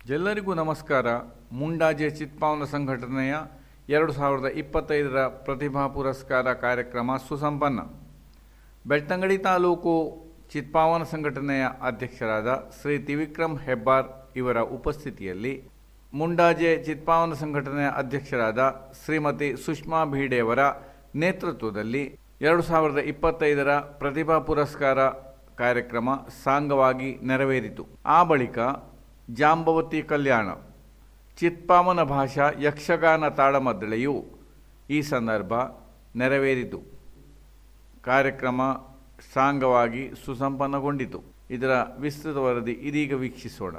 ಎಲ್ಲರಿಗೂ ನಮಸ್ಕಾರ. ಮುಂಡಾಜೆ ಚಿತ್ಪಾವನ ಸಂಘಟನೆಯ 2025ರ ಪ್ರತಿಭಾ ಪುರಸ್ಕಾರ ಕಾರ್ಯಕ್ರಮ ಸುಸಂಪನ್ನ. ಬೆಳ್ತಂಗಡಿ ತಾಲೂಕು ಚಿತ್ಪಾವನ ಸಂಘಟನೆಯ ಅಧ್ಯಕ್ಷರಾದ ಶ್ರೀ ತ್ರಿವಿಕ್ರಮ್ ಹೆಬ್ಬಾರ್ ಇವರ ಉಪಸ್ಥಿತಿಯಲ್ಲಿ ಮುಂಡಾಜೆ ಚಿತ್ಪಾವನ ಸಂಘಟನೆಯ ಅಧ್ಯಕ್ಷರಾದ ಶ್ರೀಮತಿ ಸುಷ್ಮಾ ಭೀಡೆಯವರ ನೇತೃತ್ವದಲ್ಲಿ 2025ರ ಪ್ರತಿಭಾ ಪುರಸ್ಕಾರ ಕಾರ್ಯಕ್ರಮ ಸಾಂಗವಾಗಿ ನೆರವೇರಿತು. ಆ ಬಳಿಕ ಜಾಂಬವತಿ ಕಲ್ಯಾಣ ಚಿತ್ಪಾವನ ಭಾಷಾ ಯಕ್ಷಗಾನ ತಾಳಮದ್ದಳೆಯು ಈ ಸಂದರ್ಭ ನೆರವೇರಿತು. ಕಾರ್ಯಕ್ರಮ ಸಾಂಗವಾಗಿ ಸುಸಂಪನ್ನಗೊಂಡಿತು. ಇದರ ವಿಸ್ತೃತ ವರದಿ ಇದೀಗ ವೀಕ್ಷಿಸೋಣ.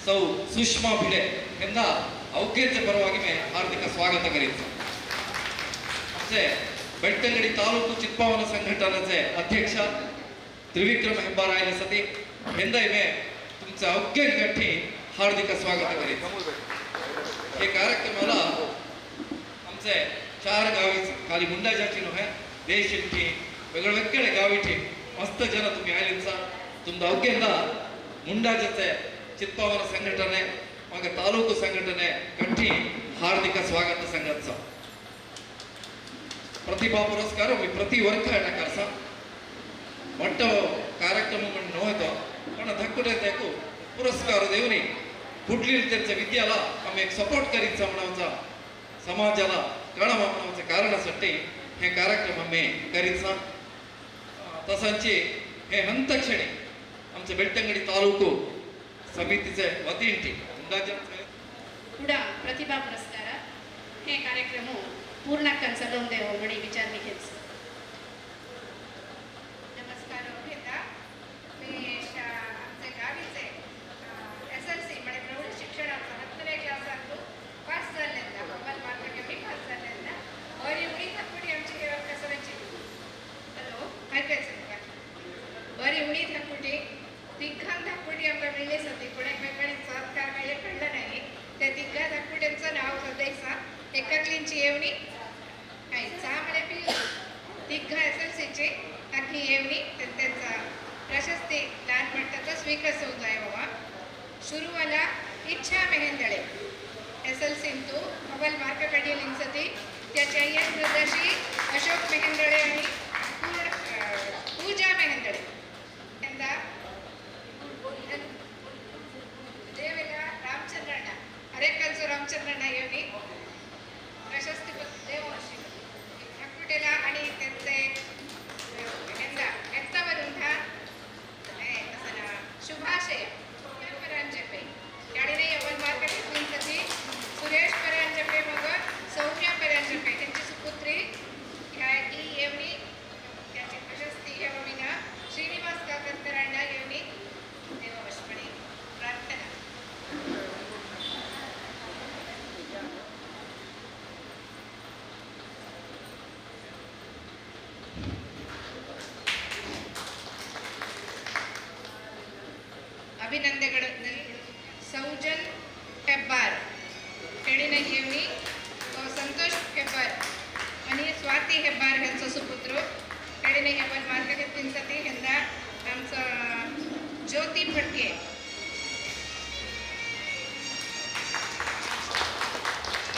ಸೌ ಸುಷ್ಮಾ ಭಿಡೆ ಎಂದ ಔಕೇತ್ಯ ಪರವಾಗಿ ಹಾರ್ದಿಕ ಸ್ವಾಗತ ಕರೀತು. ಮತ್ತೆ ಬೆಳ್ತಂಗಡಿ ತಾಲೂಕು ಚಿತ್ಪಾವನ ಸಂಘಟನೆचे अध्यक्ष त्रिविक्रम हेब्बार आयले सती यंदा में तुमचं अवघ्य गठी हार्दिक स्वागत करीत. हे कार्यक्रमाला आमचे 4 गावी खाली मुंडाजाची नव्हे देश इतकी वेगवेगळे गावी मस्त जन तुम्ही आयलेंचा तुमचं अवघ्यंदा मुंडाजाचे चित्पावನ ಸಂಘಟನೆ ಮತ್ತು ತಾಲೂಕು ಸಂಘಟನೆ ಕಟ್ಟಿ ಹಾರ್ದಿಕ ಸ್ವಾಗತ ಸಂಘಟಿಸ ಪ್ರತಿಭಾ ಪುರಸ್ಕಾರ ಪ್ರತಿ ವರ್ಗ ಕರ್ಸ ಮೊಟ್ಟ ಕಾರ್ಯಕ್ರಮ ನೋಯ್ತು पण धक्कुडे देखो पुरस्कार देवनी कुठली त्यांच्या विद्याला आम्ही एक सपोर्ट करीत म्हणूनचा समाजाला कळवा म्हणूनच्या कारणासाठी हे कार्यक्रम आम्ही करीत तसांची हे हंतक्षणी आमच्या बेಳ್ತಂಗಡಿ ತಾಲೂಕು समितीचे वतीने पुढे प्रतिभा पुरस्कार हे कार्यक्रम पूर्ण कन्सलून देव म्हणी विचार मी घेत. नमस्कार घेता मी आमचे गावीचे SLC म्हणजे प्रौढ शिक्षणाचा 10वे क्लास असतो पास झालेला मोबाईल मार्केट मी पास झालेला और एवढी थकडी आमची हे कसरची हॅलो ऐकायचं का बरी एवढी थकडी तिघां धाकपुटी आमकां मिळली सती पण एकमेकांनी सरकार काय कळलं नाही. त्या तिघा धाकपुट्यांचं नाव सदैसा एकातलींची येवणी काय चांगले पिल्ली तिघा SLCची आखी येवणी त्यांचा प्रशस्ती लहानपणाचा स्वीकार होऊन जाय बाबा. शुरुवाला इच्छा मेहेंदळे SLC तो मोबाईल मार्क काढली सती त्याच्या या प्रदर्शी अशोक मेहेंदळे आणि पूजा मेहेंदळे यंदा देवेला रामचंद्रಣ್ಣ अरेकलचं रामचंद्रಣ್ಣ येवनी प्रशस्ती देववर्षी हक्कुटेला आणि त्यांचे यंदा एत्तावरून हा शुभाशय परांजपे याडीने यवल मार्केट घेतली सती सुरेश परांजपे मग सौम्या परांजपे त्यांची सुपुत्री ह्या ही येवनी याची प्रशस्ती येवणीना श्रीनिवास काकंतरांना येवनी देववर्षी अभिनंदನೆಗಳು सौजन हेब्बार खेळीने येवणी संतोष हेब्बार आणि स्वाती हेब्बार यांचा सुपुत्र खेळीने हेब्बार मार्ग घेतलींसाठी यंदा आमचं ज्योती फडके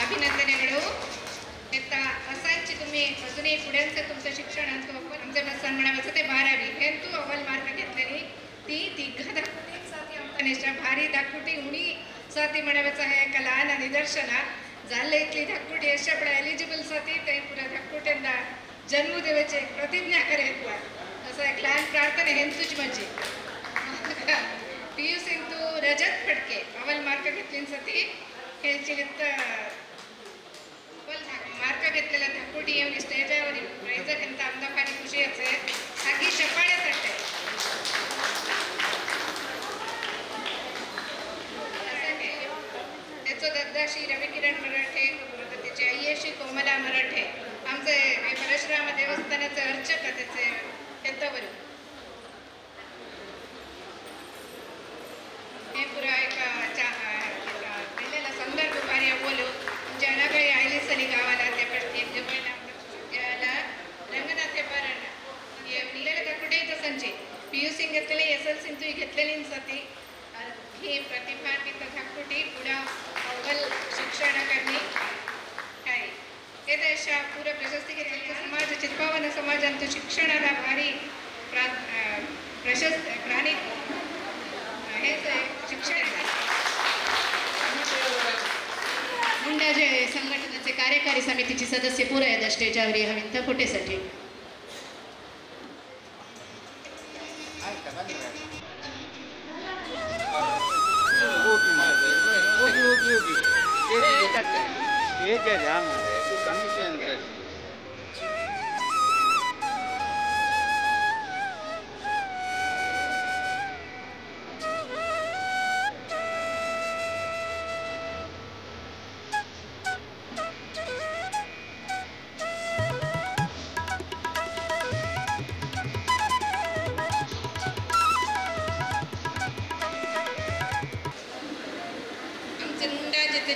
अभिनंदನೆಗಳು आता असांची तुम्ही अजूनही पुढ्यांचं तुमचं शिक्षण आमचे सन्मानाचं ते 12वी हे तू अव्वल मार्क घेतलेली ती तिघ दाखवटी साथी आमच्या भारी दाखवटी उणी साथी म्हणाव्याचं आहे एका लहान निदर्शना झाले इथली धाकटुटी अशा पण एलिजिबल साथी ते पुऱ्या धाकटुट्यांना जन्म देवाची प्रतिज्ञा करेल असं एक लहान प्रार्थना हेंतूच माझी PU सिंधू रजत फडके अव्वल मार्क घेतलींसाठी खेळची मार्क घेतलेल्या धाकटुटी येऊन स्टेजावर प्राइज ಅಂತ आमदा फारी खुशी आहे हागी चपाळ्यासाठी त्याचं दद्दाशी रविकिरण मराठे त्याची आई कोमला मराठे आमचे परशुराम देवस्थानाचे अर्चक त्याचे त्यांच्यावर हे पुरा पहिल्याला संदर्भ भारी बोलू जनगळी आयली सली गावाला त्या पडते जवळला रंगनाथ हेब्बारांना निलेला धाकटुटे तसंचे PU सिंग घेतलेले SLC तू घेतलेली सती ही प्रतिभान्वित धाकटुटी पुढे अव्वल शिक्षण करणे काय हे अशा पूर्ण प्रशस्ती घेतली समाज चित्पावन समाजांचं शिक्षणाला भारी प्रशस्त प्राणी हेच शिक्षण मुंडाजे संघटनेचे कार्यकारी समितीचे सदस्य पुरे आहेत स्टेजवर हवींत फुटेसाठी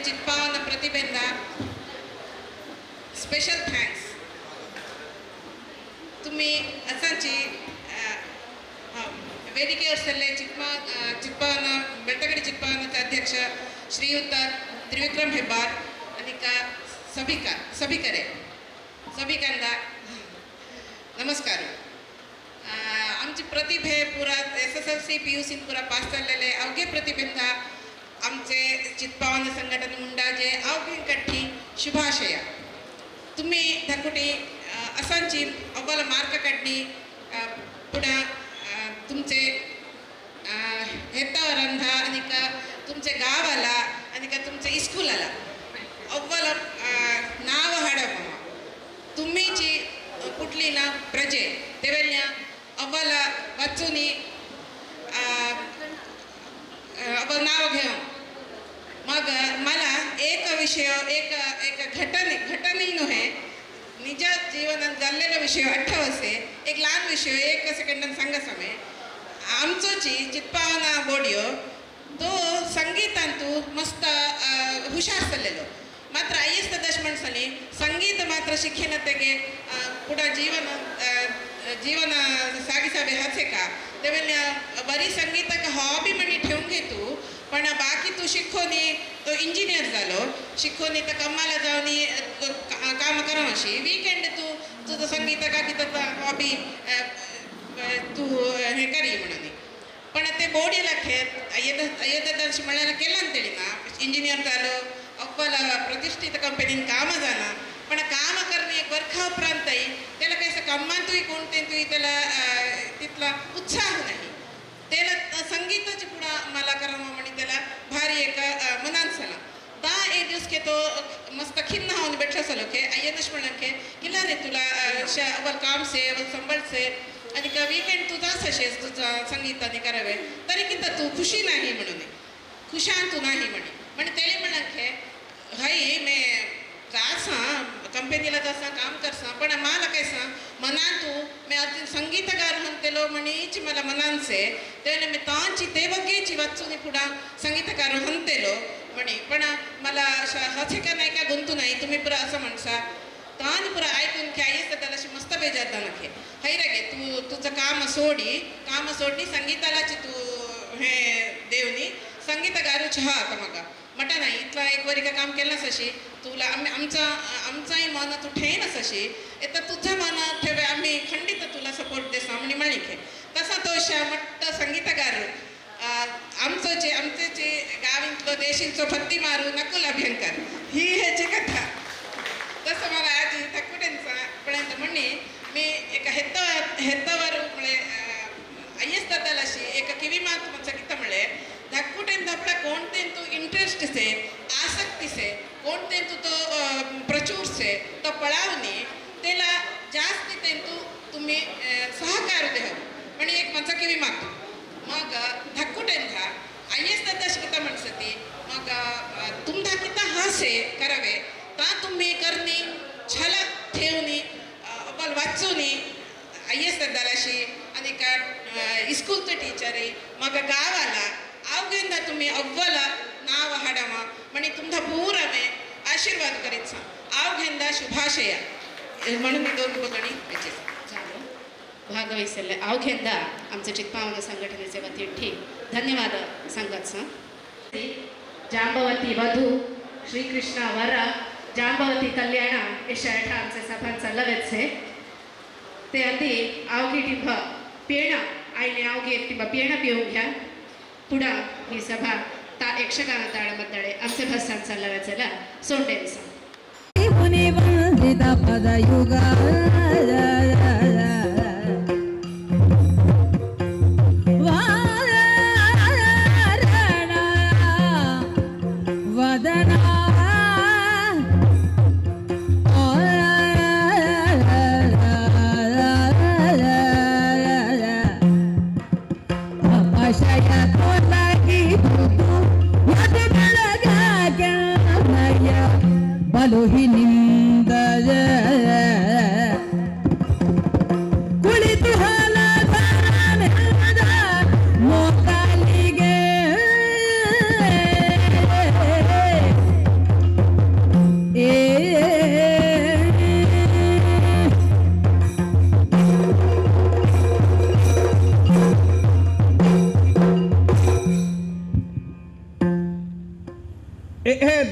चित्पावन प्रतिभेंदा स्पेशल थँक्स तुम्ही असांची वेदिकेवर सरले चित्पावन बेळतंगडी चित्पावनाचे अध्यक्ष श्रीयुत त्रिविक्रम हेब्बार आणि का सभिकांना नमस्कार आमची प्रतिभे पुरा SSLC PU सिन पुरा पास जाल्लेले अवघे प्रतिभेंदा आमचे चित्पावन संघटन मुंडाचे अवघे शुभाशया तुम्ही धाकटुटी असांची अव्वल मार्क काढणी पुढे तुमचे हेता रंधा आणि का तुमचे गावाला आणि का तुमचे इस्कूलाला अव्वल नाव हाडप तुम्हीची कुठली ना प्रजे तेवेल्या अव्वल वाचूनी अव्वल नाव घेऊन मग मला एक विषय एक घटने नव्हे निज जीवनात जाल्लेला विषय आठवसे एक लहान विषय एक सेकंडान सांगा समे आमचोची चित्पावना बोडियो तो संगीतांतू मस्त हुशार जाल्लेलो मात्र आईस तदश म्हणसली संगीत मात्र शिक्षण तेगे पुढे जीवन सागिसावे हाचे का तेवेल्या बरी संगीताक हॉबी म्हणी ठेवून घेतू पण बाकी तू शिकोनी तो इंजिनियर जालो शिकोनी तर कम्माला जावनी काम करा अशी वीकेंड तू तुझं संगीताका किती हॉबी तू हे करी म्हणून पण ते बोडीला खेळ येतं म्हणायला केला ना तेडी ना इंजिनियर जालो अव्वल प्रतिष्ठित कंपनीन काम जाना पण काम करणे एक वर्खा उपरांतही त्याला काही कम्मातूही कोणते त्याला तिथला उत्साह नाही त्याला संगीताची पुढे मला करावं म्हणे त्याला भारी एक मनान सला दा एक दिवस के तो मस्त खिन्न होऊन बैठा सलो के आयनश म्हणून के किला रे तुला अव्वल काम से अव्वल संबळ से आणि का वीकेंड तू जास असेस तुझा संगीताने करावे तरी किंवा तू खुशी नाही म्हणून खुशान तू नाही म्हणे त्याला म्हणून के हाई मे जास कंपनी गेला तसा काम करसा पण मला कैसा मनातू मी अजून संगीतगार म्हणतेलो म्हणीच मला मनांचे त्याने मी तांची ते बघेची वाचून पुढा संगीतकार म्हणतेलो म्हणे पण मला हसे का नाही का गुंतू नाही तुम्ही पुरा असं म्हणसा तान पुरा ऐकून ख्यायस तर त्याला मस्त बेजारता नखे हैरागे तू तुझं काम सोडली संगीतालाची तू हे देवनी संगीतगारू छहा आता मगा मटा नाही इथला एक वरी का काम केलं अशी तुला आमचाही मन तू ठेनस अशी तर तुझं मन ठेवे आम्ही खंडित तुला सपोर्ट देसा म्हणे म्हणिके तसा तो मट्ट संगीतगार आमचे जे गावींतलो देशींचो फत्ती मारू नकुल अभ्यंकर ही ह्याची कथा तसं मला आजी थकुटेंचा पर्यंत म्हणे मी एका हेत्तावर म्हळे अय्यस्तल अशी एक ಕಿವಿ ಮಾತು ಮಚ್ಚ म्हळे धक्कुटेन आपला कोणते तू इंटरेस्ट से आसक्ती से कोणते तो प्रचूर से तो पळावनी त्याला जास्ती तेंतू तुम्ही सहकार देह म्हणजे एक मचा ಕಿವಿ ಮಾತು मग धक्कुटेन था अय्यस्तल अशी किता म्हणसती मग तुमधा किता हासे करावे ता तुम्ही करनी छल ठेवनी आपण वाचूनी अय्यस्तल अशी आणि का स्कूलचे टीचर मग गावाला अवघेंदा तुम्ही अव्वल नाव हाडमा म्हणे तुमचा पूरमे आशीर्वाद करीत सा अवघेंदा शुभाशय म्हणून मी दोन बगणी झालो भागवहिसले अवघेंदा आमचे चित्पावन संघटनेचे वतीन ठीक धन्यवाद सांगत सा जांबवती वधू श्रीकृष्ण वर जांबवती कल्याण हे शर्ट आमचे सभा चालवेच आहे ते आधी अवघी टिंब पेण आईने अवघे टिंब पेण पिऊन घ्या पुढं ही सभा यक्षगान ताळमद्दळे आमचे भस्तान चालवायचेला सोंडेंचा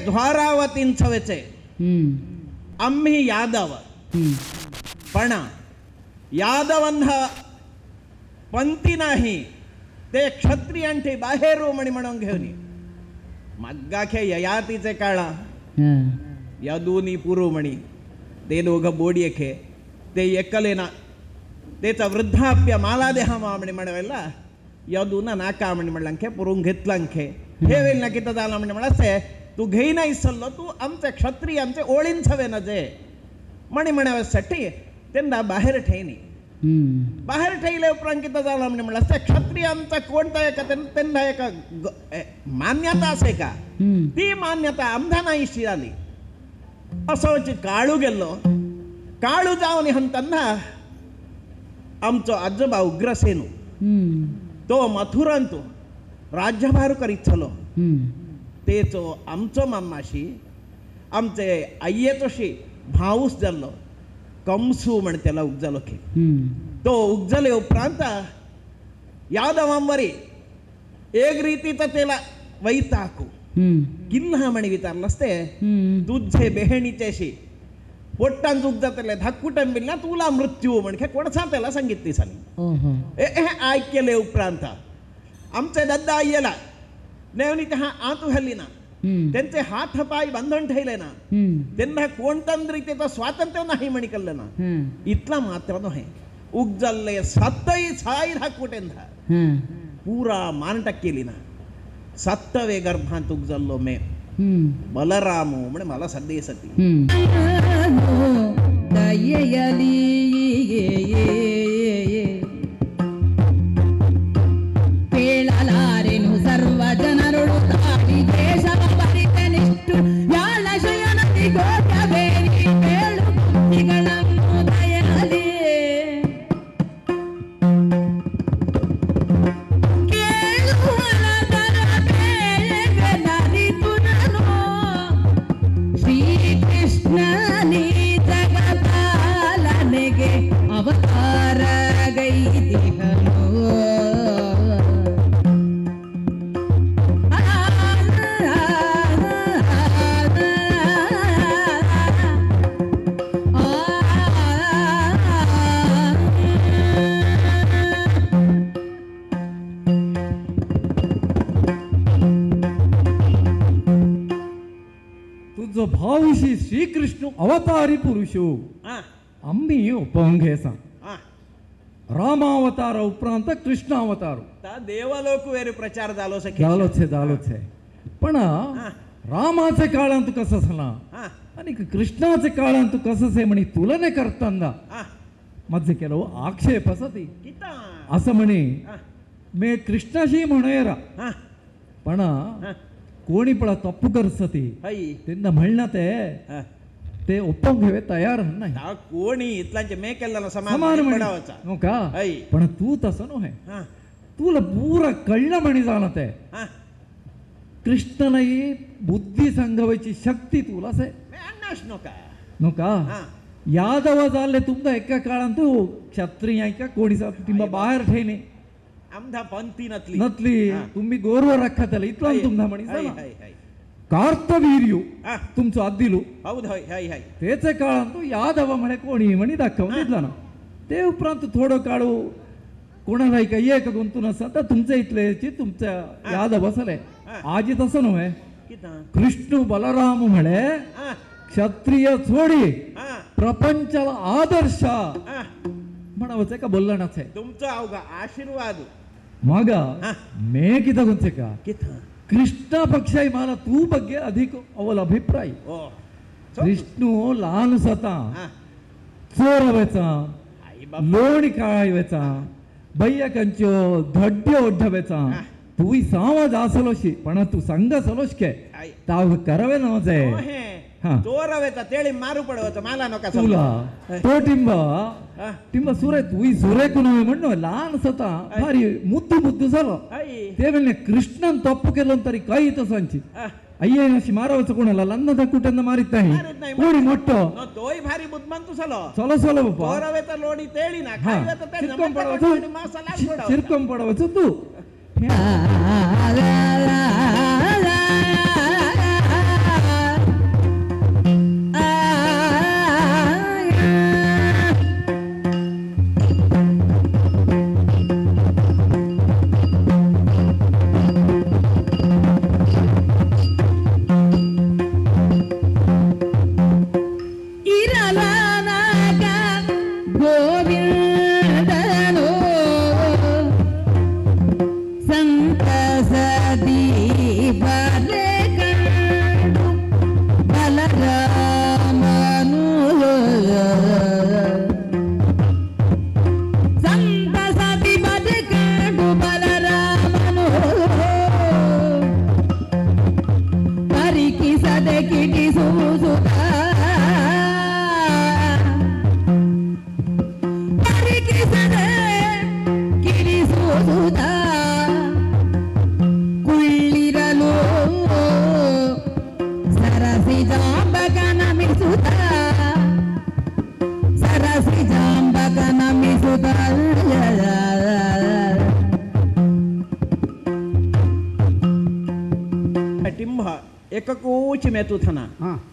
ध्वारावतींचवेचे आम्ही यादव पण यादवंध पंथी नाही ते क्षत्रियांठी बाहेरू म्हणून घेऊन मग्गाखे ययातीचे काळा यदूनी पुरुमणी ते दोघं बोडयेखे ते एकलेना तेचा वृद्धाप्य माला देहा म्हणे म्हणवेला यदूना नाका म्हणे म्हणलांखे पुरून घेतलांखे हे वेल ना किती झाला म्हणे म्हणसे तू घेई नाही सल्लो तू आमचे क्षत्रियांचे ओळीन छवे न जे म्हणे म्हणण्यासाठी त्यांना बाहेर ठेवणी बाहेर ठेवले उपरांत किती झाला म्हणे म्हणलं क्षत्रियांचा कोणता एका त्यांना एका मान्यता असे का ती मान्यता आमदा नाहीशी आली असं काळू गेलो काळू जाऊन हंतना आमचो आजोबा उग्रसेनू तो मथुरांतो राज्यभार करीत चलो तेचो आमचो मामाशी आमचे आय्येचोशी भाऊस जाल्लो कंसू म्हण त्याला उगजालो खे तो उगजले उपरांत यादवांवरी एक रीतीचा त्याला वैताकू किन्हा म्हणे विचारलंसते तुझे बेहणीच्याशी पोट्टान चूक जातले धाककुटं बिलना तुला मृत्यू म्हणजे कोणसा त्याला सांगितली सांग हे ऐकले उपरांत आमचे दद्दा आय्यला नेवनी त्या आतू घाली ना त्यांचे हात पाय बांधून ठेवले ना त्यांना कोणत्याच रीतीचं स्वातंत्र्य नाही म्हणी कळलं ना इतला मात्र नव्हे उगजल्ले सत्तई छाई धाककुटेंधा पूरा मानटक केली ना सत्तवे गर्भांत उगजल्लो मे बलरामू म्हणजे मला सध्या सती ಕೇಳಲಾರೆನು ಸರ್ವ ಜನರುಳು ತಾಡಿ ದೇಶವ ಪರಿತನಿಷ್ಟು ಯಾಳ ಶಯನದಿ ಗೋಚಬೇರಿ ಕೇಳು श्रीकृष्ण अवतारी पुरुषो आम्ही उपंग हे सांग रामावतार उपरांत कृष्ण अवतार देवलोक वेरू प्रचार झालो झालोच आहे पण रामाचे काळांत कसं झाला आणि कृष्णाचे काळांत कसं से म्हणे तुलने करताना माझे ಕೆಲವು आक्षेप असती असं म्हणे मे कृष्णाशी म्हणेरा पण कोणी पण तप्पू करसती त्यांना म्हणते ते ಒಪ್ಪಂಗ तयार नाही कोणी इतलांचे मेकेला समान हो का पण तू तसं नव्हे तुला पूरा कळलं म्हणे जाणते कृष्णनाही बुद्धी सांगवायची शक्ती तुलाच आहे नका यादव झाले तुमचा एका काळात क्षत्रिय आहे का कोणीचा तिंबा बाहेर ठेने आमदा पंथी नतली तुम्ही गोरवर रखा त्याला इतला तुमचा म्हणे कार्तवीर्यू तुमचं अद्दिलू तेच काळात यादव म्हणे कोणी म्हणे दाखवून दिला ना ते उपरांत थोडं काळू कोणालाही काही एक गुंतून असं तर तुमच्या इथले तुमच्या यादव असले आजी तसं नव्हे कृष्ण बलराम म्हणे क्षत्रिय सोडी प्रपंचाला आदर्श म्हणावंच का बोलणाच आहे तुमचा अवघा आशीर्वाद मग मे किती गुंचे का कृष्णा पक्षाही मला तू बघे अधिक अवल अभिप्राय विष्णू लहान सता चोरवेचा लोणी काळायवेचा बय्यकंचो धड्य ओढवेचा तूही सावज असलोशी पण तू संघ सलोश के ताव करवे नवजे चोरवेचा तेळी मारू पडवायचं मला नका तुला तो टिंब सुरे तूही सुरेकू नव्हे म्हणणं लहान सता भारी मुद्दू झालं ते वेळी कृष्णन तप्पू केलं तरी काही तसांची अय्ये अशी मारावचं कोणाला लन्नदा कुठ्यांना मारित नाही कोणी मोठं तोही भारी बुद्धमंतू चलो बाप्पा चोरवेचा लोणी तेळी ना चिरकम पडवायचं तू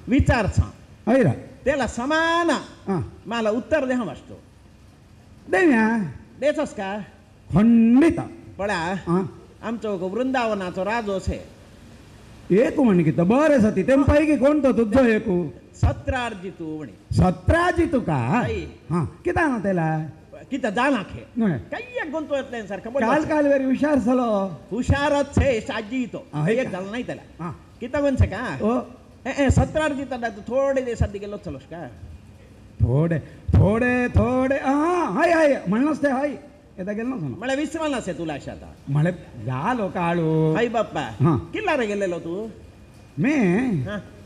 विचार त्याला समान मला उत्तर द्या असतो देतस का खंडित पळा आमचं वृंदावनाचं राजो छे एकू म्हणे की बरे सती ते पैकी कोणतं तुझं एकू सत्रार्जितू म्हणे सत्रार्जितू का हा किती ना त्याला किती जाना खे काही एक गुंतवत सारखं काल वेरी हुशार झालो हुशारच छे साजी तो एक झालं नाही त्याला किती गुण छे का सत्रार्जित थोडे दिवसात गेलो चलोस का थोडे हाय म्हणलंच ते हाय येता गेलो ना मला विसरलास तुला अशा आता मला झालो काळू हाय बाप्पा किल्ला रे गेलेलो तू मी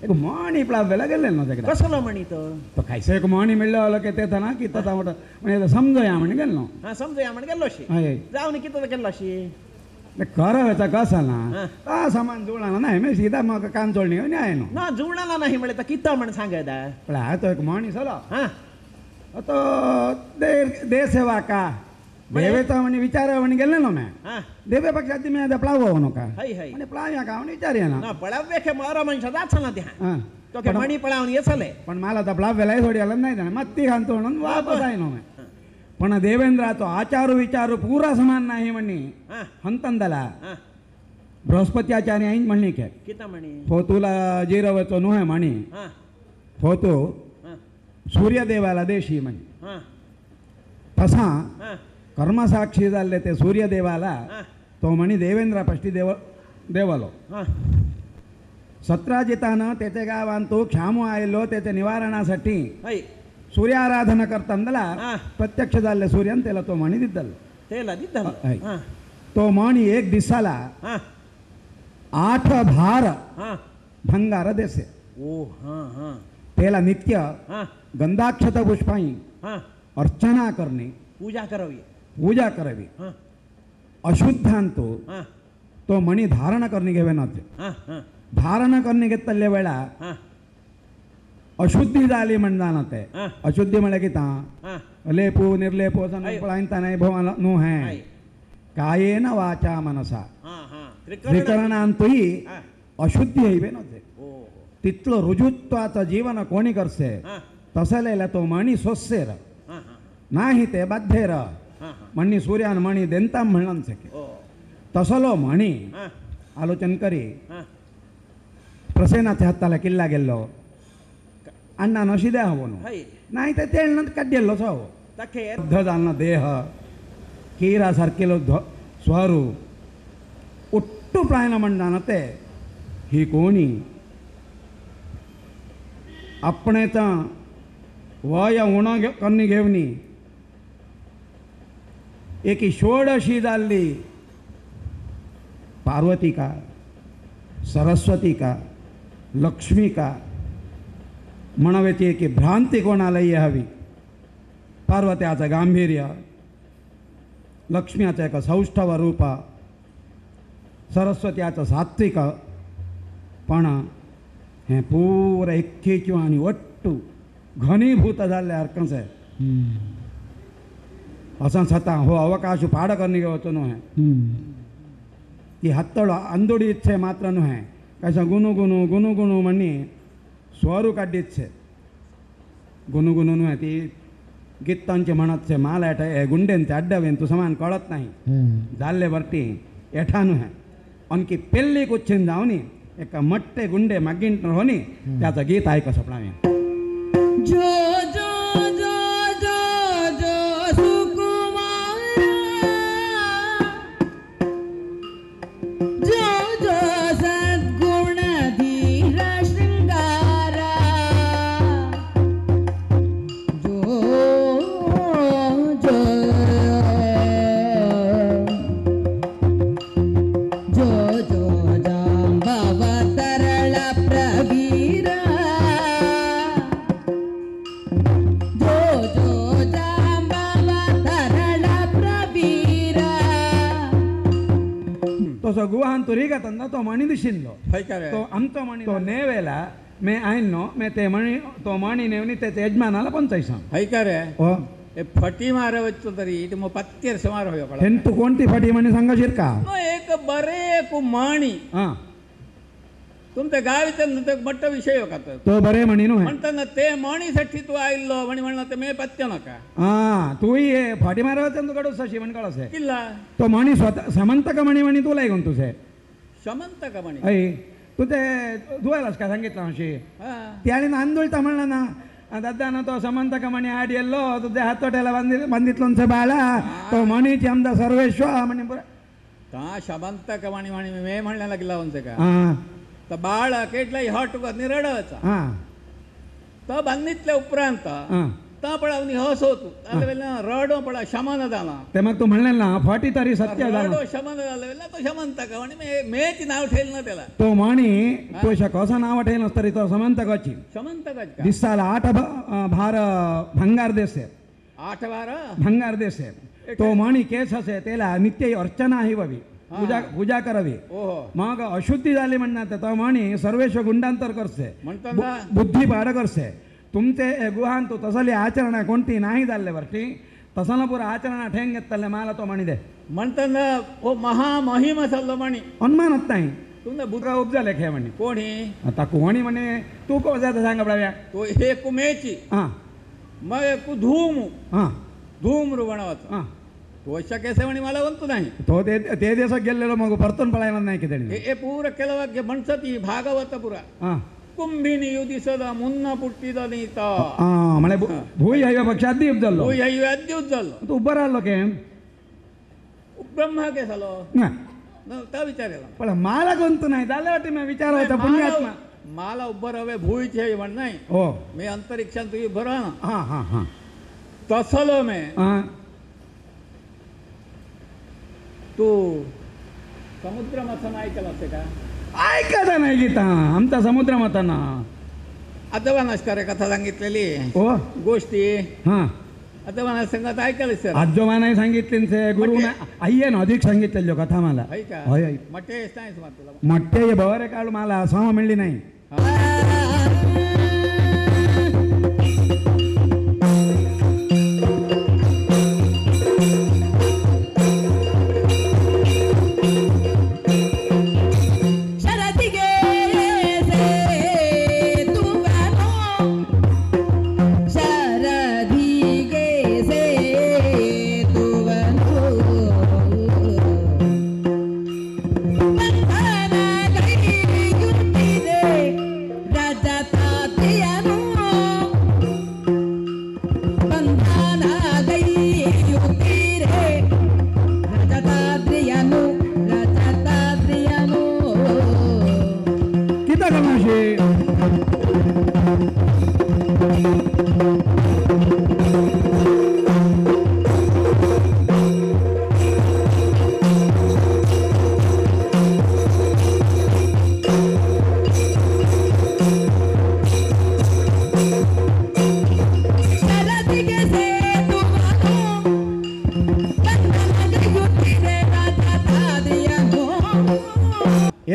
एक मणी प्लावेला गेलेलो ना कसलो म्हणी तो खायचं एक मणी मिळलं की ते ना की तथा म्हणजे समजूया म्हणे गेलो समजूया म्हणे गेलो अशी जाऊन किती गेलो अशी करायचा कसा ना का सामान जुळला नाही मी सीधा मग कान चोळणी आहे ना जुळला नाही म्हणे तर किती म्हणे सांगायचा पण हा तो एक मणी चला तो दे सेवा का देवेचा म्हणे विचार म्हणे गेले ना मी देवे पक्षात मी आता प्लाव नका आणि प्लाव्या का म्हणे विचारूया ना पळावे खे मारा मनुष्य जाच ना त्या तो मणी पळावून येचले पण मला तर प्लाव्याला थोडी आला नाही मग ती घालतो म्हणून वापस आहे ना मी पण देवेंद्र तो आचारू विचारू पूरा समान नाही म्हणे हंतंदला बृहस्पती आचार्य म्हणणे के किती म्हणे हो तुला जिरवतो नोहे म्हणे होतो हां सूर्यदेवाला देशी म्हणजे हां तसा हां कर्मसाक्षी जाल्ले ते सूर्यदेवाला हां तो म्हणी देवेंद्र पष्टी देवलो हां सत्राजितानं त्याचे गावान तो ಕ್ಷಾಮು आयलो त्याच्या निवारणासाठी ಹೈ सूर्याराधना करतांदला हां प्रत्यक्ष जाल्ले सूर्यन त्याला तो म्हणी दिದ್ದಲ್ಲ ತೇಲ ದಿದ್ದಲ್ಲ ಹೈ. ಹಾಂ तो म्हणी एक दिसाला ಹಾಂ 8 भार ಹಾಂ भंगार देसे ಓ ಹಾಂ ಹಾಂ त्याला नित्य हां गंधाक्षत पुष्पाई हां अर्चना करणे पूजा करावी पूजा करावी हां अशुद्धांतो हां तो मणी धारण करणे घेवे नव्हते हां हां धारण करणे घेतल्या वेळा हां अशुद्धी झाली म्हणणार ते हां अशुद्धी म्हळे की ता हां लेपो निर्लेपो संपळायंता नाही भवाला नो है हाय कायेन वाचा मनसा हां हां त्रिकरणांतोही हां अशुद्धी हईवे नव्हते ಓ तिथलं रुजुत्वाचं जीवन कोणी करसे हां तसलेला तो मणी सोसेर हां हां नाही ते बाध्येर हां हां मणी सूर्यान मणी देंता म्हणलं सके ಓ तसलो म्हणी हां आलोचन करी हां प्रसेनाच्या हाताला किल्ला गेल्लो अण्णा नशिद्या हवो न्हू ಹೈ नाही ते तेल कड्डेल्लो सो ತಕ್ಕೆ शुद्ध जालना देह कीरा सारकेलो स्वरू उट्टू प्रायण म्हणणार ते ही कोणी आपणेचा वय उणं कन्नी घेवनी एकी षोडशी जाल्ली पार्वती का सरस्वती का लक्ष्मी का म्हणवेची एकी भ्रांती कोणाला हवी पार्वत्याचं गांभीर्य लक्ष्म्याचं एक सौष्ठव रूप सरस्वत्याचं सात्विक पण हे पूर एक्केचू आणि ಒಟ್ಟು घनीभूत झाले अर्कंस आहे असं सता हो अवकाश पाड करणे होतो नो है ती हत्तळ अंदुडी इच्छे मात्र नो है कशा गुणुगुणू म्हणणी स्वरू काढीचे गुणुगुणू नो है ती गीतांचे म्हणत छे माल एठ हे गुंडेंचे अड्डवेन तू समान कळत नाही जाल्ले बरटी एठानु है अनकी पेल्ली कुच्छिन जावनी एक मट्टे गुंडे मग्गिंट होनी त्याचं गीत ऐक सपनावे जो जो जो जो जो सुकुमारा जो जो सद्गुण धीर श्रृंगारा जो जो जो जो जांबव तरल प्रवीरा जो जो जांबव तरल प्रवीरा तसं गुहान तुरी का तंदा तो मणी दिशिनलो ಹೈ ಕರೆ तो आमचो मणी तो नेवेला मे आयनो मे ते मणी तो मणी नेवनी ते यजमानाला पण तैसा ಹೈ ಕರೆ ओ ए फटी मारवच्चो तरी ಇದು ಮೊ ಪತ್ಯರ್ ಸಮಾರ ಹೋಯ ಕಳ हेन तू कोणती फाटी म्हणे सांगा शिरका एक बरे एक माणी हा तुमच्या गावीचं ते मोठा विषय हो का तर तो बरे म्हणी नो है म्हणताना ते माणीसाठी तू आयल्लो म्हणी म्हणलं तर मी पत्य नका हा तू ये फाटी मारवायचं तू कडूस अशी म्हण कळस आहे किल्ला तो मणी स्वतः समंतक मणी म्हणी तुला ऐकून तुझे शमंत का म्हणे ऐ तू ते धुवायलास का सांगितलं अशी हा त्याने आंदोलता म्हणला ना दादानं तो समंतक मणी आड येल्लो तुझ्या हातोट्याला बांधितलं बाळा तो मणीची आमदा सर्वेश्वर म्हणे बरं ता शमंत का म्हणी म्हणी मी म्हणल्या लागला उंचे का हा तर बाळ केटलाही हॉट निरडचा हा तो बांधितल्या उपरांत हा ता पण ಅವನಿಗೆ ಹಸ ಹೋತು ಅಲ್ಲವೆಲ್ಲ ರಡೋ ಪಳ ಶಮನ ದಾನ ते मग तू म्हणले ना फाटी तरी सत्य रडो झालं शमन झालेला तो शमंत का म्हणे मेची नाव ठेल ना त्याला तो म्हणी तो कसं नाव ठेवलं तरी तो समंतकाची शमंत का दिसाला 8 भार भंगार देसे 8 वार भंगार देसे तो म्हणी केस असे त्याला नित्य अर्चना ही व्हावी पूजा करावी ओहो मग अशुद्धी झाली म्हणणार तो म्हणी सर्वेश्व गुंडांतर करसे म्हणताना बुद्धी पाड करसे तुमचे गुहान तो तसली आचरण कोणती नाही झाले बरटी तसला पुरा आचरण ठेंग घेतले मला तो म्हणी दे म्हणताना ओ महामहिम सल्लो म्हणी अनुमानत नाही तुमने बुद्ध बुद्रा उपजाले खे म्हणे कोणी आता कोणी म्हणे तू को जाता सांगा बळाव्या तो हे कुमेची हा मग कु धूम हा धूम रुवणावाचा हा तो केसे म्हणे मला म्हणतो नाही तो ते दिवसात गेलेलो मग परतून पळायला नाही की त्यांनी हे पूर केलं वाक्य म्हणतात ही भागवत पुरा हा ಕುಂಭಿನಿ ಯುಧಿಸದ ಮುನ್ನ ಪುಟ್ಟಿದ ನೀತ ಮಳೆ ಭೂಯಿ ಹೈವೆ ಪಕ್ಷ ಅದ್ದಿ ಇದ್ದಲ್ಲೋ ಭೂಯಿ ಹೈವೆ ಅದ್ದಿ ಉದ್ದಲ್ಲ तू उभं राहिलो के ब्रह्मा के सलो नाही त्या विचारेला पण मला कोणतं नाही झालं वाटतं मी विचार होता पुण्यात्मा मला उभं रवे भूईचे म्हण नाही हो मी अंतरिक्षात तुझी भरा ना हां हां हां तसलो मे तू समुद्र मथन ऐकलं असे का ऐकता नाही गीता आमचा समुद्र मथन अथवा नष्कारे कथा सांगितलेली हो गोष्टी हां अथवा संगत ऐकलं सर आजोबा नाही सांगितले गुरु अय्ये ना अधिक सांगितलेलो कथा मला है का होय होय मटे नाही तुला मट्टे बरे काढू मला सहा मिळली नाही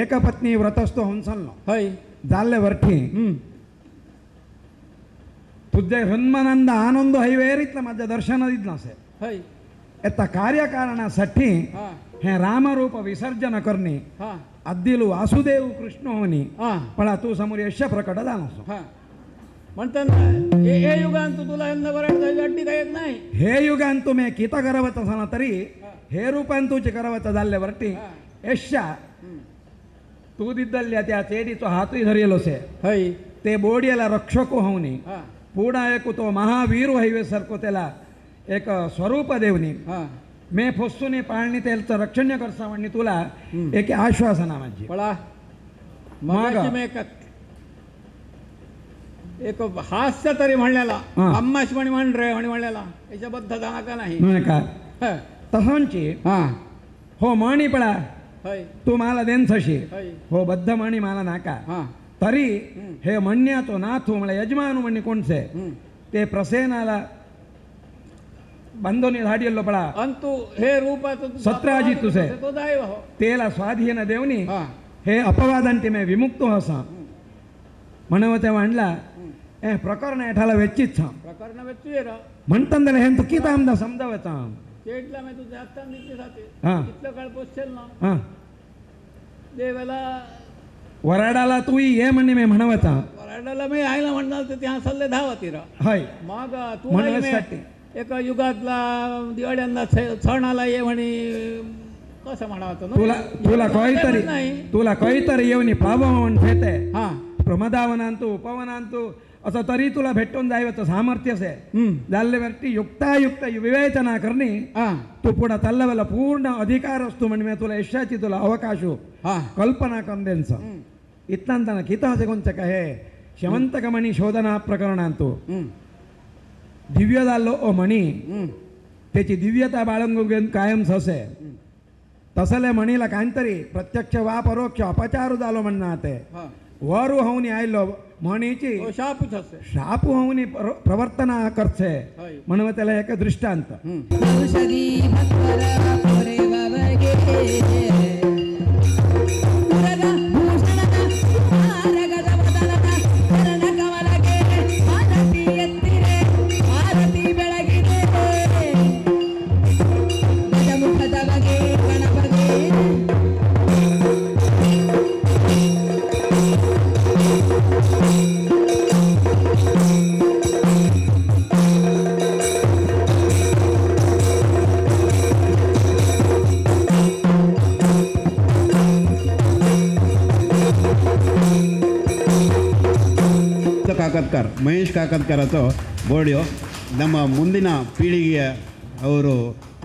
एकपत्नी व्रतस्थो हंसल्लो हय जाल्ले वर्ठी तुझे हनुमानंद आनंद हयवेरितलं माझ्या दर्शन दिदनासे हय एता कार्यकारणासाठी हे रामरूप विसर्जन करणे अद्दिलू वासुदेव कृष्ण होनी पण तू समोर यश प्रकट झालास म्हणतात हे युगांत तुला यंदा बरं अड्डी काय नाही हे युगांत तुम्ही कित करवत असना तरी हे रूपान तुझे करवत जाल्ले वर्टी यशा तू दिद्दल्या त्या चेडीचो हातूय धरियलोसे हय ते बोडयेला रक्षको होवनी पुढा एक तो महावीर हयवे सारको त्याला एक स्वरूप देवनी मे फोसून पाळणी त्याचं रक्षण करसा म्हणणी तुला एक आश्वासना माझी पळा मग एक हास्य तरी म्हणलेला अम्माश म्हणी म्हण रे म्हणी म्हणलेला याच्याबद्दल जाणा का नाही का तसंची हो म्हणी पळा तू मला देनसशी हो बद्ध म्हणी मला नाका तरी हे म्हणण्याचो नाथू मला यजमान म्हणी कोणसे ते प्रसेनाला बंधोनी धाडियल्लो पळा अंतु हे रूपाचं सत्राजी तुसे तो दैव हो तेला स्वाधीन देवनी हे अपवादांती मे विमुक्तो हसा म्हणव ते म्हणला ए प्रकरण एठाला वेच्चित प्रकरण वेच्चुयेर म्हणतंदले हे तू किता आमदा समजावता चेडला मे तुझे आता नित्य जाते इतलं काळ पोचेल ना देवाला वराडाला तू ये म्हणणे मी म्हणवता वराडाला मी आयला म्हणणार तर त्या सल्ले धावतीरा हाय मग तू एका युगातला दिवाळ्यांना सण आला ये म्हणे कसं म्हणावं तुला काहीतरी येऊन पावन फेते प्रमदावनांतू उपवनांतू असं तरी तुला भेटून जायचं सामर्थ्यच आहे जाल्ले व्यक्ती युक्तायुक्त विवेचना करणे तू पुढे चालला पूर्ण अधिकार असतो म्हणजे तुला यशाची तुला अवकाश कल्पना कंदेंच इतलांतना किता असे कोणतं काय हे शमंतकमणी शोधना प्रकरणांतू दिव्य जाल्लो ओ मणी त्याची दिव्यता बाळगून कायमच असे तसले मणीला काहीतरी प्रत्यक्ष वा परोक्ष अपचार झालो म्हणणं ते वरू होऊनी आयलो म्हणीची शापू होऊनी प्रवर्तना करছে म्हणून त्याला एक दृष्टांत ಕಾಕತ್ಕರ್ ಮಹೇಶ್ ಕಾಕತ್ಕರ್ ಅಥವಾ ಬೋಡಿಯೋ ನಮ್ಮ ಮುಂದಿನ ಪೀಳಿಗೆಯ ಅವರು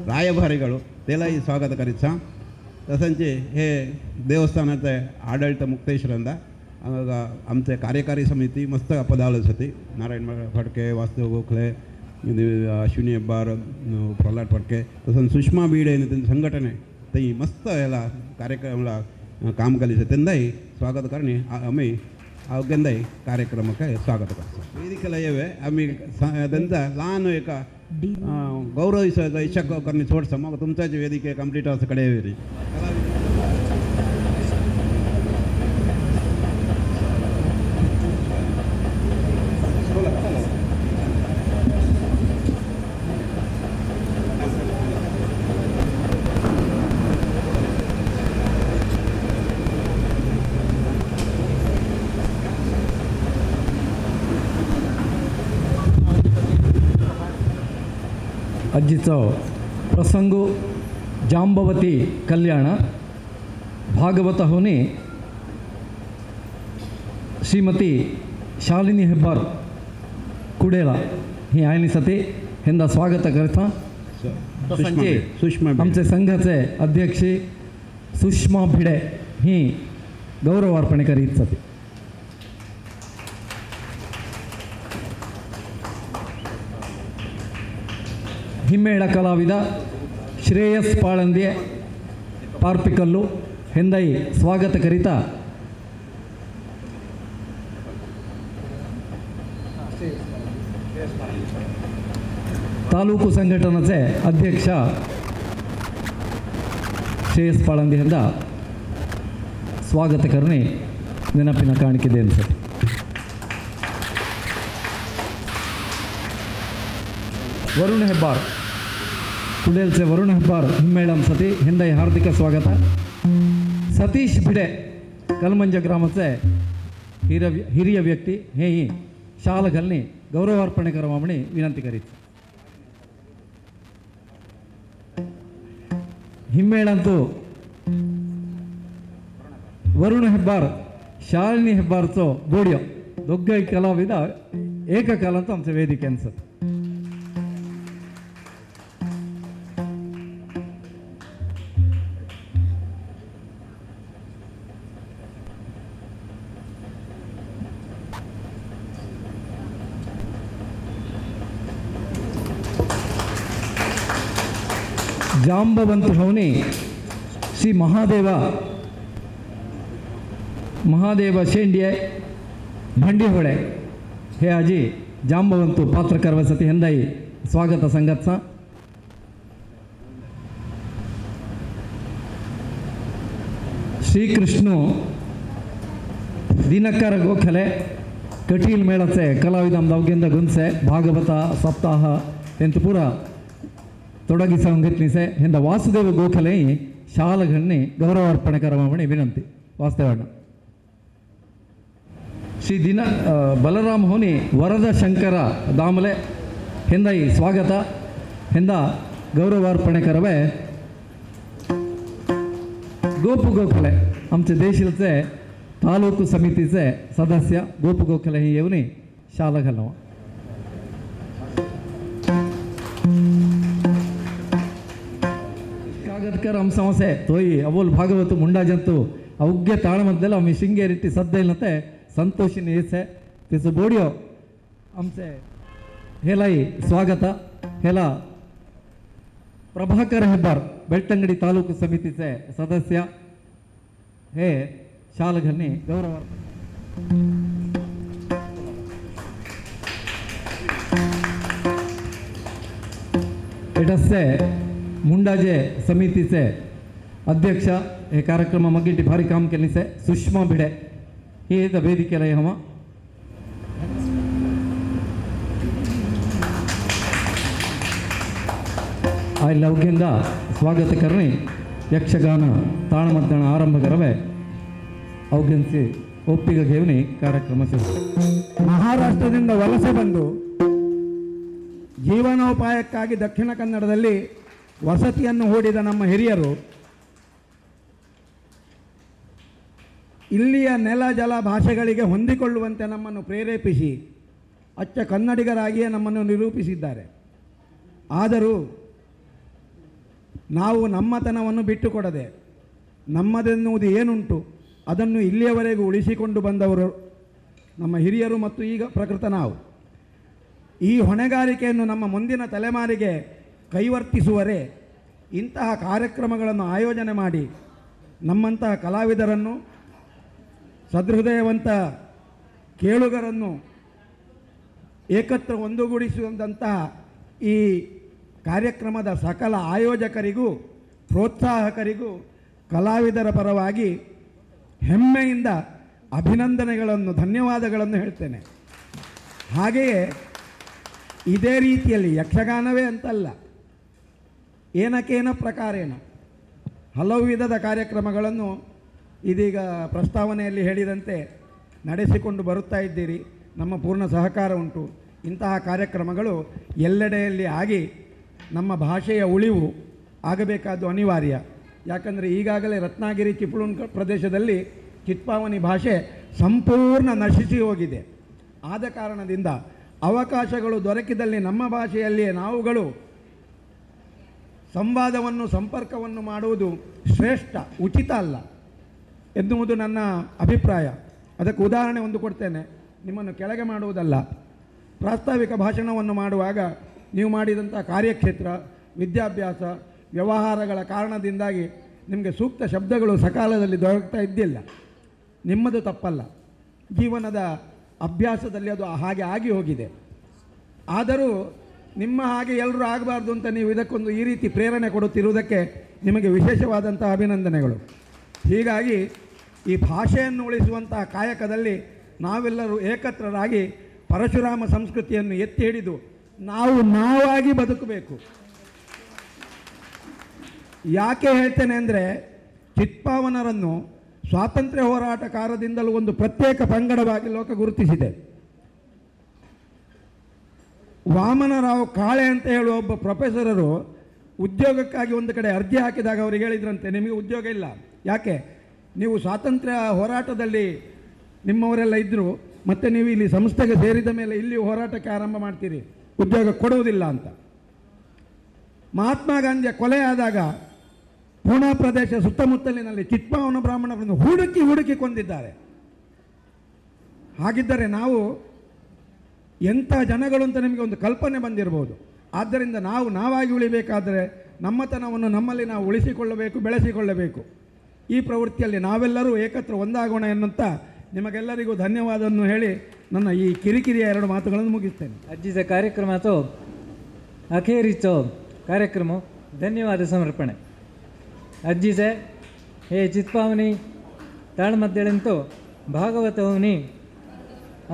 ರಾಯಭಾರಿಗಳು तेलाही स्वागत करीत सा तसंचे हे देवस्थानाचे आडळित मुक्तेश्वरंद आमचे कार्यकारी समिती मस्त पदार्थ होती नारायण फडके वास्तव गोखले अश्विनी हेब्बार प्रल्हाद फडके तसंच सुषमा बीडे संघटने ते मस्त ह्याला कार्यक्रमाला काम कलीचे त्यांनाही स्वागत करणे आम्ही अवघ्यांदाही कार्यक्रमाक स्वागत करतो वेदिकेला येवे आम्ही त्यांचा लहान एका गौरव इच्छा करणे सोडसा मग तुमचाच वेदिके कंप्लीट असं कडे येवे अज्जीचो प्रसंग जांबवती कल्याण भागवत होनी श्रीमती शालिनी हेब्बार कुडेला ही आयनी सती हेंदा स्वागत करता तसंचे आमचे संघाचे अध्यक्ष सुषमा भिडे ही गौरवार्पणे करीत सती ಹಿಮ್ಮೇಳ ಕಲಾವಿದ ಶ್ರೇಯಸ್ ಪಾಳಂದೆ ಪಾರ್ಪಿಕಲ್ಲು ಹೆಂದೈ ಸ್ವಾಗತ ಕರಿತಾ ತಾಲೂಕು ಸಂಘಟನೆचे अध्यक्ष ಶ್ರೇಯಸ್ ಪಾಳಂದೆ ಹೆಂದ स्वागत करणे ನೆನಪಿನ ಕಾಣಿಕೆ ಅನ್ಸುತ್ತೆ वरुण हेब्बार कुडेलचे वरुण हेब्बार हिम्मेळम सती हिंदाई हार्दिक स्वागत सतीश भिडे कलमंज ग्रामाचे हिरिय व्यक्ती हेही शाल घालणे गौरवार्पणे करावा म्हणे विनंती करीत हिम्मेळंतू वरुण हेब्बार शालिनी हेब्बारचो बोड्यो दोग्गय कलाविद एककालांतू आमचे वेदिके अನ್ಸುತ್ತೆ जांबवंत होनी श्री महादेव शेंडिये भंडीहोळे हे आजी जांबवंतू पात्रकार वसती हेंदाई स्वागत संगतचा श्रीकृष्ण दिनकर गोखले कटील मेळचे कलाविद दवगेंद गुंसे भागवत सप्ताह ಎಂತ ಪೂರ ತೊಡಗಿಸಲು घेतलीसे हेंदा वासुदेव गोखले शाल घन्ने गौरवार्पणे करावणे विनंती वास्तवಣ್ಣ श्री बलराम होनी वरद शंकर दामले हेंदाई स्वागत हेंदा गौरवार्पणे करवे गोपू गोखले आमचे देशीलचे तालूಕು समितीचे सदस्य गोपू गोखले ही येवनी शाल घालवा कागदकर अंशवसे तोई अवोल भागवत मुंडा जंतु अवघ्य ताळमध्येला आम्ही शिंगेरिट्टी सद्दैलते संतोषिनी येसे तिचं बोडियो आमचे हेलाई स्वागत हेला प्रभाकर हेब्बार बेಳ್ತಂಗಡಿ तालूಕು समितीचे सदस्य हे शाल घालणे गौरव एटसे मुंडाजे समितीचे अध्यक्ष हे कार्यक्रम मगिटी भारी काम केलीसे सुषमा भिडे ही वेदिकेला हवा आई लवघ्यंदा स्वागत करणे यक्षगान ताळमದ್ದಣ आरंभ करवे अवघ्यंचे ಒಪ್ಪಿಗೆ घेवणे ಕಾರ್ಯಕ್ರಮ ಶುರು ಮಹಾರಾಷ್ಟ್ರದಿಂದ ವಲಸೆ ಬಂದು ಜೀವನೋಪಾಯಕ್ಕಾಗಿ ದಕ್ಷಿಣ ಕನ್ನಡದಲ್ಲಿ ವಸತಿಯನ್ನು ಹೂಡಿದ ನಮ್ಮ ಹಿರಿಯರು ಇಲ್ಲಿಯ ನೆಲ ಜಲ ಭಾಷೆಗಳಿಗೆ ಹೊಂದಿಕೊಳ್ಳುವಂತೆ ನಮ್ಮನ್ನು ಪ್ರೇರೇಪಿಸಿ ಅಚ್ಚ ಕನ್ನಡಿಗರಾಗಿಯೇ ನಮ್ಮನ್ನು ನಿರೂಪಿಸಿದ್ದಾರೆ. ಆದರೂ ನಾವು ನಮ್ಮತನವನ್ನು ಬಿಟ್ಟುಕೊಡದೆ ನಮ್ಮದೆನ್ನುವುದು ಏನುಂಟು ಅದನ್ನು ಇಲ್ಲಿಯವರೆಗೂ ಉಳಿಸಿಕೊಂಡು ಬಂದವರು ನಮ್ಮ ಹಿರಿಯರು ಮತ್ತು ಈಗ ಪ್ರಕೃತ ನಾವು. ಈ ಹೊಣೆಗಾರಿಕೆಯನ್ನು ನಮ್ಮ ಮುಂದಿನ ತಲೆಮಾರಿಗೆ ಕೈವರ್ತಿಸುವರೇ ಇಂತಹ ಕಾರ್ಯಕ್ರಮಗಳನ್ನು ಆಯೋಜನೆ ಮಾಡಿ ನಮ್ಮಂತಹ ಕಲಾವಿದರನ್ನು, ಸದೃದಯವಂತ ಕೇಳುಗರನ್ನು ಏಕತ್ರ ಒಂದುಗೂಡಿಸುವಂತಹ ಈ ಕಾರ್ಯಕ್ರಮದ ಸಕಲ ಆಯೋಜಕರಿಗೂ ಪ್ರೋತ್ಸಾಹಕರಿಗೂ ಕಲಾವಿದರ ಪರವಾಗಿ ಹೆಮ್ಮೆಯಿಂದ ಅಭಿನಂದನೆಗಳನ್ನು, ಧನ್ಯವಾದಗಳನ್ನು ಹೇಳ್ತೇನೆ. ಹಾಗೆಯೇ ಇದೇ ರೀತಿಯಲ್ಲಿ ಯಕ್ಷಗಾನವೇ ಅಂತಲ್ಲ, ಏನಕೇನ ಪ್ರಕಾರೇಣ ಹಲವು ವಿಧದ ಕಾರ್ಯಕ್ರಮಗಳನ್ನು ಇದೀಗ ಪ್ರಸ್ತಾವನೆಯಲ್ಲಿ ಹೇಳಿದಂತೆ ನಡೆಸಿಕೊಂಡು ಬರುತ್ತಾ ಇದ್ದೀರಿ. ನಮ್ಮ ಪೂರ್ಣ ಸಹಕಾರ ಉಂಟು. ಇಂತಹ ಕಾರ್ಯಕ್ರಮಗಳು ಎಲ್ಲೆಡೆಯಲ್ಲಿ ಆಗಿ ನಮ್ಮ ಭಾಷೆಯ ಉಳಿವು ಆಗಬೇಕಾದ್ದು ಅನಿವಾರ್ಯ. ಯಾಕಂದರೆ ಈಗಾಗಲೇ ರತ್ನಾಗಿರಿ ಚಿಪಳೂರು ಪ್ರದೇಶದಲ್ಲಿ ಚಿತ್ಪಾವನಿ ಭಾಷೆ ಸಂಪೂರ್ಣ ನಶಿಸಿ ಹೋಗಿದೆ. ಆದ ಕಾರಣದಿಂದ ಅವಕಾಶಗಳು ದೊರಕಿದಲ್ಲಿ ನಮ್ಮ ಭಾಷೆಯಲ್ಲಿಯೇ ನಾವುಗಳು ಸಂವಾದವನ್ನು, ಸಂಪರ್ಕವನ್ನು ಮಾಡುವುದು ಶ್ರೇಷ್ಠ, ಉಚಿತ ಅಲ್ಲ ಎನ್ನುವುದು ನನ್ನ ಅಭಿಪ್ರಾಯ. ಅದಕ್ಕೆ ಉದಾಹರಣೆ ಒಂದು ಕೊಡ್ತೇನೆ. ನಿಮ್ಮನ್ನು ಕೆಳಗೆ ಮಾಡುವುದಲ್ಲ, ಪ್ರಾಸ್ತಾವಿಕ ಭಾಷಣವನ್ನು ಮಾಡುವಾಗ ನೀವು ಮಾಡಿದಂಥ ಕಾರ್ಯಕ್ಷೇತ್ರ, ವಿದ್ಯಾಭ್ಯಾಸ, ವ್ಯವಹಾರಗಳ ಕಾರಣದಿಂದಾಗಿ ನಿಮಗೆ ಸೂಕ್ತ ಶಬ್ದಗಳು ಸಕಾಲದಲ್ಲಿ ದೊರಕ್ತಾ ಇದ್ದಿಲ್ಲ. ನಿಮ್ಮದು ತಪ್ಪಲ್ಲ, ಜೀವನದ ಅಭ್ಯಾಸದಲ್ಲಿ ಅದು ಹಾಗೆ ಆಗಿ ಹೋಗಿದೆ. ಆದರೂ ನಿಮ್ಮ ಹಾಗೆ ಎಲ್ಲರೂ ಆಗಬಾರ್ದು ಅಂತ ನೀವು ಇದಕ್ಕೊಂದು ಈ ರೀತಿ ಪ್ರೇರಣೆ ಕೊಡುತ್ತಿರುವುದಕ್ಕೆ ನಿಮಗೆ ವಿಶೇಷವಾದಂಥ ಅಭಿನಂದನೆಗಳು. ಹೀಗಾಗಿ ಈ ಭಾಷೆಯನ್ನು ಉಳಿಸುವಂತಹ ಕಾಯಕದಲ್ಲಿ ನಾವೆಲ್ಲರೂ ಏಕತ್ರರಾಗಿ ಪರಶುರಾಮ ಸಂಸ್ಕೃತಿಯನ್ನು ಎತ್ತಿ ಹಿಡಿದು ನಾವಾಗಿ ಬದುಕಬೇಕು. ಯಾಕೆ ಹೇಳ್ತೇನೆ ಅಂದರೆ, ಚಿತ್ಪಾವನರನ್ನು ಸ್ವಾತಂತ್ರ್ಯ ಹೋರಾಟಕಾರದಿಂದಲೂ ಒಂದು ಪ್ರತ್ಯೇಕ ಪಂಗಡವಾಗಿ ಲೋಕ ಗುರುತಿಸಿದೆ. ವಾಮನರಾವ್ ಕಾಳೆ ಅಂತ ಹೇಳುವ ಒಬ್ಬ ಪ್ರೊಫೆಸರರು ಉದ್ಯೋಗಕ್ಕಾಗಿ ಒಂದು ಕಡೆ ಅರ್ಜಿ ಹಾಕಿದಾಗ ಅವರಿಗೆ ಹೇಳಿದ್ರಂತೆ, ನಿಮಗೆ ಉದ್ಯೋಗ ಇಲ್ಲ, ಯಾಕೆ ನೀವು ಸ್ವಾತಂತ್ರ್ಯ ಹೋರಾಟದಲ್ಲಿ ನಿಮ್ಮವರೆಲ್ಲ ಇದ್ದರು, ಮತ್ತು ನೀವು ಇಲ್ಲಿ ಸಂಸ್ಥೆಗೆ ಸೇರಿದ ಮೇಲೆ ಇಲ್ಲಿ ಹೋರಾಟಕ್ಕೆ ಆರಂಭ ಮಾಡ್ತೀರಿ, ಉದ್ಯೋಗ ಕೊಡುವುದಿಲ್ಲ ಅಂತ. ಮಹಾತ್ಮ ಗಾಂಧಿಯ ಕೊಲೆ ಆದಾಗ ಪೂನಾ ಪ್ರದೇಶ ಸುತ್ತಮುತ್ತಲಿನಲ್ಲಿ ಚಿತ್ಪಾವನ ಬ್ರಾಹ್ಮಣರನ್ನು ಹುಡುಕಿ ಕೊಂದಿದ್ದಾರೆ. ಹಾಗಿದ್ದರೆ ನಾವು ಎಂಥ ಜನಗಳು ಅಂತ ನಿಮಗೆ ಒಂದು ಕಲ್ಪನೆ ಬಂದಿರಬಹುದು. ಆದ್ದರಿಂದ ನಾವಾಗಿ ಉಳಿಬೇಕಾದರೆ ನಮ್ಮತನವನ್ನು ನಮ್ಮಲ್ಲಿ ನಾವು ಉಳಿಸಿಕೊಳ್ಳಬೇಕು, ಬೆಳೆಸಿಕೊಳ್ಳಬೇಕು. ಈ ಪ್ರವೃತ್ತಿಯಲ್ಲಿ ನಾವೆಲ್ಲರೂ ಏಕತ್ರ ಒಂದಾಗೋಣ ಎನ್ನುತ್ತಾ ನಿಮಗೆಲ್ಲರಿಗೂ ಧನ್ಯವಾದವನ್ನು ಹೇಳಿ ನನ್ನ ಈ ಕಿರಿಕಿರಿಯ 2 ಮಾತುಗಳನ್ನು मुगिಸ್ತೇನೆ. आजीचा कार्यक्रमाचो अखेरीचो कार्यक्रम धन्यवाद समर्पणे. अज्जीचे हे चित्पावनी ताळमद्देळंतो भागवतवनी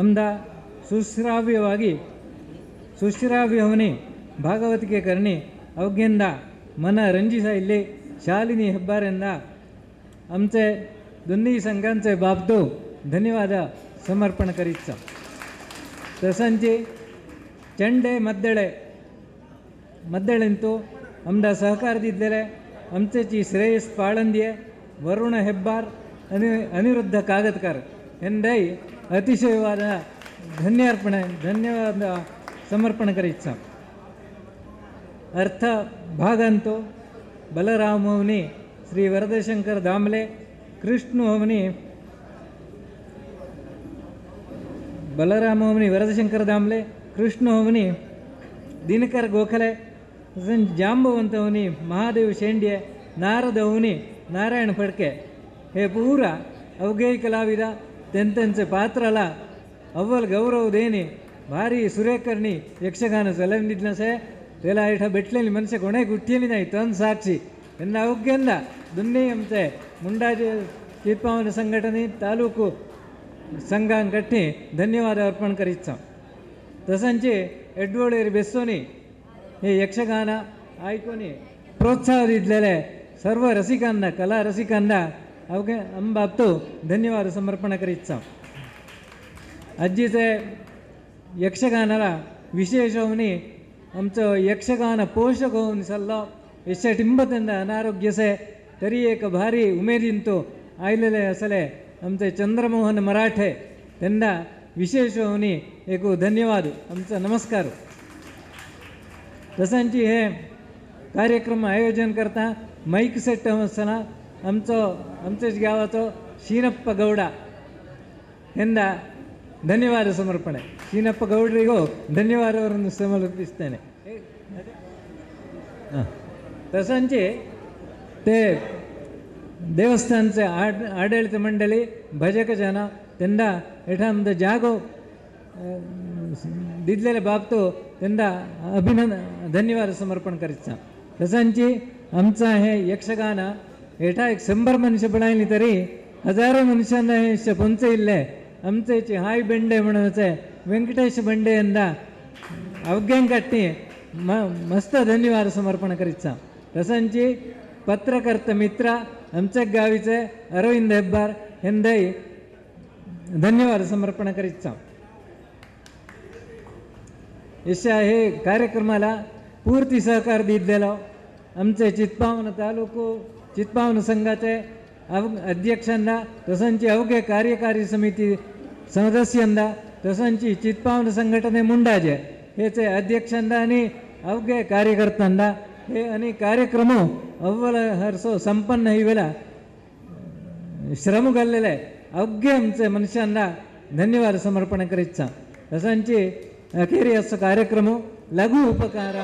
आमदा ಸುಶ್ರಾವ್ಯವನಿ ಭಾಗವತಿಕೆ ಕರ್ಣಿ अवघेंदा मन ರಂಜಿಸ ಇಲ್ಲಿ ಶಾಲಿನಿ ಹೆಬ್ಬಾರೆಂದ आमचे दोन्ही संघांचे बाबतो धन्यवाद समर्पण करीत. तसंची चंडे मद्देळेंतू आमदा सहकार दिलेले आमचेची श्रेयस पाळंदिये, वरुण हेब्बार, अनिरुद्ध कागदकर यांनाही अतिशयवाद धन्यवाद समर्पण करीत. अर्थ भागंतो बलरामवनी श्री वरदशंकर दामले, कृष्णवनी बलरामवनी वरदशंकर दामले, कृष्णवनी दिनकर गोखले, जांबवंतवनी महादेव शेंड्ये, नारदवनी नारायण फडके हे पूरा अवघे कलाविद त्यांचे पात्राला अव्वल गौरव देणे भारी सुरेकरणी यक्षगान चलविदिनसे त्याला इथं भेटलेली मनुष्य कोणी गुठ्ठेली नाही तन साक्षी यांना अवघ्यांदा दोन्ही आमचे मुंडाचे चित्पावनी संघटने तालूಕು संघांकट्टी धन्यवाद अर्पण करीत. तसंचे एडवळेरी बेसोनी हे यक्षगान ऐकूनी प्रोत्साह दिलेले सर्व रसिकांना, कला रसिकांना अवघे अंबाबतो धन्यवाद समर्पण करीत. अज्जीचे यक्षगानाला विशेष होऊनी आमचं यक्षगान पोषक होऊन सल्लो यशा टिंबतंद अनारोग्यसे तरी एक भारी उमेदींतो आयलेले असले आमचे चंद्रमोहन मराठे त्यांना विशेष होऊनी एक धन्यवाद आमचा नमस्कार. तसांची हे कार्यक्रम आयोजन करता माईक सेट आसतना आमच्याच गावाचो शीनप्प गौडा हेंदा ಧನ್ಯವಾದ ಸಮರ್ಪಣೆ. ಶೀನಪ್ಪ ಗೌಡರಿಗೂ ಧನ್ಯವಾದವನ್ನು ಸಮರ್ಪಿಸ್ತೇನೆ. तसांचे ते देवस्थानचे आडಳಿತ मंडळी भजक जन त्यांना एठांद जागो दिलेले बाबतो त्यांना धन्यवाद समर्पण करीत. तसांची आमचा हे यक्षगान एठा 100 मनुष्य बनायली तरी हजारो मनुष्यांना हे पोंचयिल्ले आमचे हाय बेंडे म्हणूनचे ವೆಂಕಟೇಶ ಬಂಡೆಯಿಂದ अवघ्यां कट्टी मस्त धन्यवाद समर्पण करीत. तसांची पत्रकर्ता मित्र आमच्या गावीचे अरविंद हेब्बार हेंदाई धन्यवाद समर्पण करीत. अशा हे कार्यक्रमाला पूर्ती सहकार दिलेलो आमचे चित्पावन तालुको चित्पावन संघाचे अध्यक्षांना तसांची अवघे कार्यकारी समिती सदस्यांना तसांची चित्पावन संघटने मुंडाजे हेचे अध्यक्षांना आणि अवघे कार्यकर्त्यांना हे आणि कार्यक्रम अव्वल हरसो संपन्न हिवेला श्रम घाललेले अवघे आमचे मनुष्यांना धन्यवाद समर्पण करीत. तसांची अखेरी असो कार्यक्रम लघु उपकार